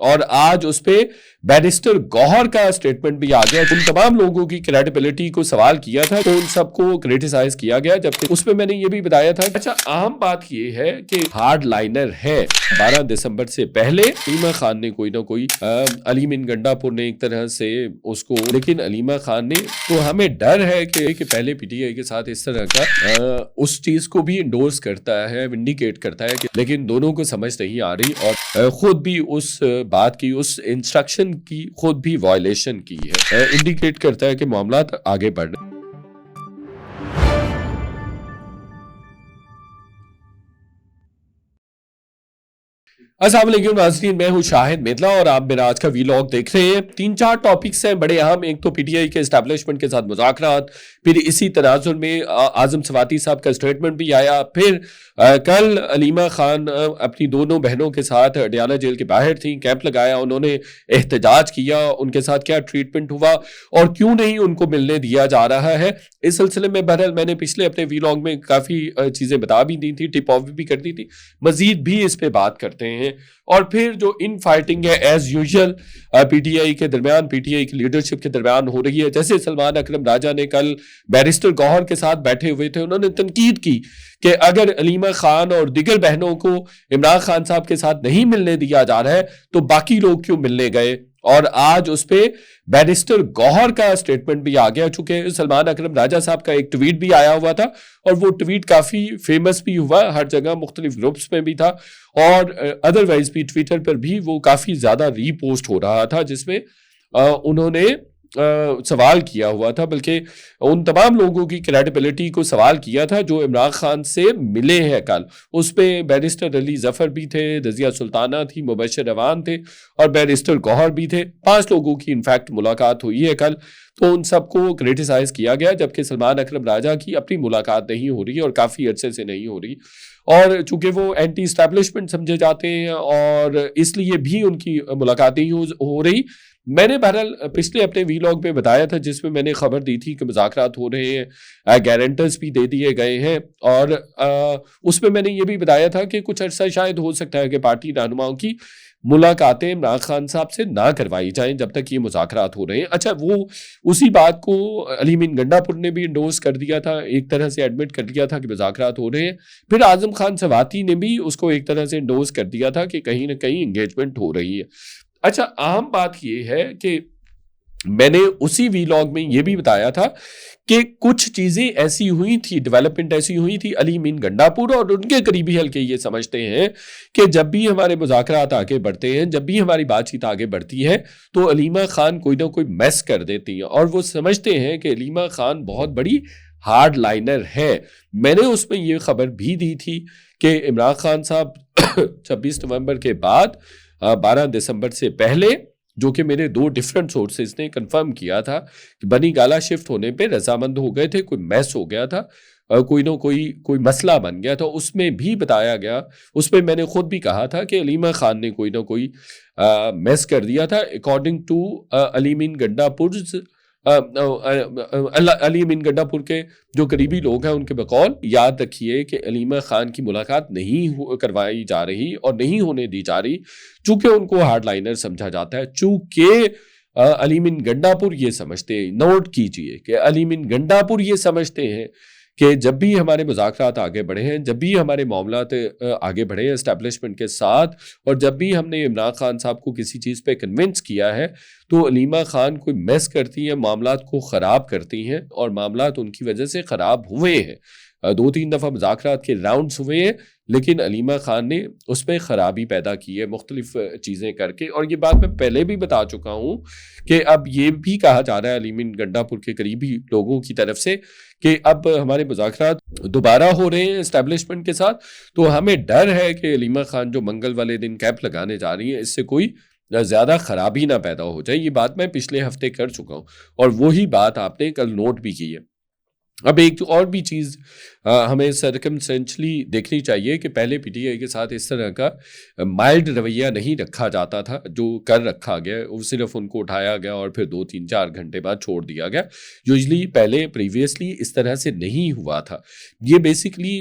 اور آج اس پہ بیرسٹر گوہر کا اسٹیٹمنٹ بھی آ گیا. ان تمام لوگوں کی کریڈیبلٹی کو سوال کیا تھا تو ان سب کو کریٹیسائز کیا گیا, جبکہ اس پہ میں نے یہ بھی بتایا تھا. اچھا, اہم بات یہ ہے کہ ہارڈ لائنر ہے. 12 دسمبر سے پہلے علیمہ خان نے کوئی نہ کوئی علیم گنڈا پور نے ایک طرح سے اس کو, لیکن علیمہ خان نے تو ہمیں ڈر ہے کہ پہلے پی ٹی آئی کے ساتھ اس طرح کا اس چیز کو بھی انڈورس کرتا ہے, ونڈیکیٹ کرتا ہے, لیکن دونوں کو سمجھ نہیں آ رہی اور خود بھی اس بات کی, اس انسٹرکشن کی خود بھی وائلیشن کی ہے. انڈیکیٹ کرتا ہے کہ معاملات آگے بڑھ رہے ہیں. السلام علیکم ناظرین, میں ہوں شاہد میدلا اور آپ میرا آج کا ویلاگ دیکھ رہے ہیں. 3-4 ٹاپکس ہیں بڑے اہم. ایک تو پی ٹی آئی کے اسٹیبلشمنٹ کے ساتھ مذاکرات, پھر اسی تناظر میں اعظم سواتی صاحب کا اسٹیٹمنٹ بھی آیا, پھر کل علیمہ خان اپنی دونوں بہنوں کے ساتھ اڈیالہ جیل کے باہر تھیں, کیمپ لگایا, انہوں نے احتجاج کیا, ان کے ساتھ کیا ٹریٹمنٹ ہوا اور کیوں نہیں ان کو ملنے دیا جا رہا ہے. اس سلسلے میں بہرحال میں نے پچھلے اپنے ویلاگ میں کافی چیزیں بتا بھی دی تھی, ٹپ آف بھی کر دی تھی, مزید بھی اس پہ بات کرتے ہیں. اور پھر جو ان فائٹنگ ہے as usual P T I کے درمیان, پی ٹی آئی کی لیڈرشپ کے درمیان ہو رہی ہے. جیسے سلمان اکرم راجہ نے کل بیرسٹر گوہر کے ساتھ بیٹھے ہوئے تھے, انہوں نے تنقید کی کہ اگر علیمہ خان اور دیگر بہنوں کو عمران خان صاحب کے ساتھ نہیں ملنے دیا جا رہا ہے تو باقی لوگ کیوں ملنے گئے. اور آج اس پہ بیرسٹر گوہر کا اسٹیٹمنٹ بھی آ گیا, چونکہ سلمان اکرم راجہ صاحب کا ایک ٹویٹ بھی آیا ہوا تھا اور وہ ٹویٹ کافی فیمس بھی ہوا, ہر جگہ مختلف گروپس میں بھی تھا اور ادروائز بھی ٹویٹر پر بھی وہ کافی زیادہ ری پوسٹ ہو رہا تھا, جس میں انہوں نے سوال کیا ہوا تھا, بلکہ ان تمام لوگوں کی کریڈیبلٹی کو سوال کیا تھا جو عمران خان سے ملے ہیں کل. اس پہ بیرسٹر علی ظفر بھی تھے, رضیہ سلطانہ تھی, مبشر روان تھے اور بیرسٹر گوہر بھی تھے. 5 لوگوں کی انفیکٹ ملاقات ہوئی ہے کل, تو ان سب کو کریٹیسائز کیا گیا, جبکہ سلمان اکرم راجہ کی اپنی ملاقات نہیں ہو رہی اور کافی عرصے سے نہیں ہو رہی, اور چونکہ وہ اینٹی اسٹیبلشمنٹ سمجھے جاتے ہیں اور اس لیے بھی ان کی ملاقات نہیں ہو رہی. میں نے بہرحال پچھلے اپنے ویلاگ میں بتایا تھا جس میں میں نے خبر دی تھی کہ مذاکرات ہو رہے ہیں, گارنٹرز بھی دے دیے گئے ہیں, اور اس میں نے یہ بھی بتایا تھا کہ کچھ عرصہ شاید ہو سکتا ہے کہ پارٹی رہنماؤں کی ملاقاتیں عمران خان صاحب سے نہ کروائی جائیں جب تک یہ مذاکرات ہو رہے ہیں. اچھا, وہ اسی بات کو علیم گنڈا پور نے بھی انڈورس کر دیا تھا, ایک طرح سے ایڈمٹ کر دیا تھا کہ مذاکرات ہو رہے ہیں. پھر اعظم خان سواتی نے بھی اس کو ایک طرح سے انڈورس کر دیا تھا کہ کہیں نہ کہیں انگیجمنٹ ہو رہی ہے. اچھا, اہم بات یہ ہے کہ میں نے اسی ویلاگ میں یہ بھی بتایا تھا کہ کچھ چیزیں ایسی ہوئی تھی, ڈیولپمنٹ ایسی ہوئی تھی. علیم گنڈا پور اور ان کے قریبی حلقے یہ سمجھتے ہیں کہ جب بھی ہمارے مذاکرات آگے بڑھتے ہیں, جب بھی ہماری بات چیت آگے بڑھتی ہے تو علیمہ خان کوئی نہ کوئی میس کر دیتی ہیں, اور وہ سمجھتے ہیں کہ علیمہ خان بہت بڑی ہارڈ لائنر ہے. میں نے اس میں یہ خبر بھی دی تھی کہ عمران خان صاحب 26 نومبر کے بعد 12 دسمبر سے پہلے, جو کہ میرے 2 ڈیفرنٹ سورسز نے کنفرم کیا تھا کہ بنی گالہ شفٹ ہونے پہ رضامند ہو گئے تھے, کوئی میس ہو گیا تھا, کوئی نہ کوئی مسئلہ بن گیا تھا. اس میں بھی بتایا گیا, اس میں میں نے خود بھی کہا تھا کہ علیمہ خان نے کوئی نہ کوئی میس کر دیا تھا. اکارڈنگ ٹو علیم گنڈا پور, علیم گنڈا پور کے جو قریبی لوگ ہیں ان کے بقول, یاد رکھیے کہ علیمہ خان کی ملاقات نہیں کروائی جا رہی اور نہیں ہونے دی جا رہی چونکہ ان کو ہارڈ لائنر سمجھا جاتا ہے. چونکہ علیم گنڈا پور یہ سمجھتے ہیں, نوٹ کیجئے کہ علیم گنڈا پور یہ سمجھتے ہیں کہ جب بھی ہمارے مذاکرات آگے بڑھے ہیں, جب بھی ہمارے معاملات آگے بڑھے ہیں اسٹیبلشمنٹ کے ساتھ, اور جب بھی ہم نے عمران خان صاحب کو کسی چیز پہ کنونس کیا ہے تو علیمہ خان کوئی میس کرتی ہیں, معاملات کو خراب کرتی ہیں, اور معاملات ان کی وجہ سے خراب ہوئے ہیں. 2-3 دفعہ مذاکرات کے راؤنڈز ہوئے ہیں, لیکن علیمہ خان نے اس پہ خرابی پیدا کی ہے مختلف چیزیں کر کے. اور یہ بات میں پہلے بھی بتا چکا ہوں کہ اب یہ بھی کہا جا رہا ہے علیم گنڈا پور کے قریبی لوگوں کی طرف سے کہ اب ہمارے مذاکرات دوبارہ ہو رہے ہیں اسٹیبلشمنٹ کے ساتھ, تو ہمیں ڈر ہے کہ علیمہ خان جو منگل والے دن کیمپ لگانے جا رہی ہیں اس سے کوئی زیادہ خرابی نہ پیدا ہو جائے. یہ بات میں پچھلے ہفتے کر چکا ہوں اور وہی بات آپ نے کل نوٹ بھی کی ہے. اب ایک اور بھی چیز ہمیں سرکمسٹینشلی دیکھنی چاہیے کہ پہلے پی ٹی آئی کے ساتھ اس طرح کا مائلڈ رویہ نہیں رکھا جاتا تھا جو کر رکھا گیا. وہ صرف ان کو اٹھایا گیا اور پھر 2-3-4 گھنٹے بعد چھوڑ دیا گیا. یوزلی پہلے پریویسلی اس طرح سے نہیں ہوا تھا. یہ بیسکلی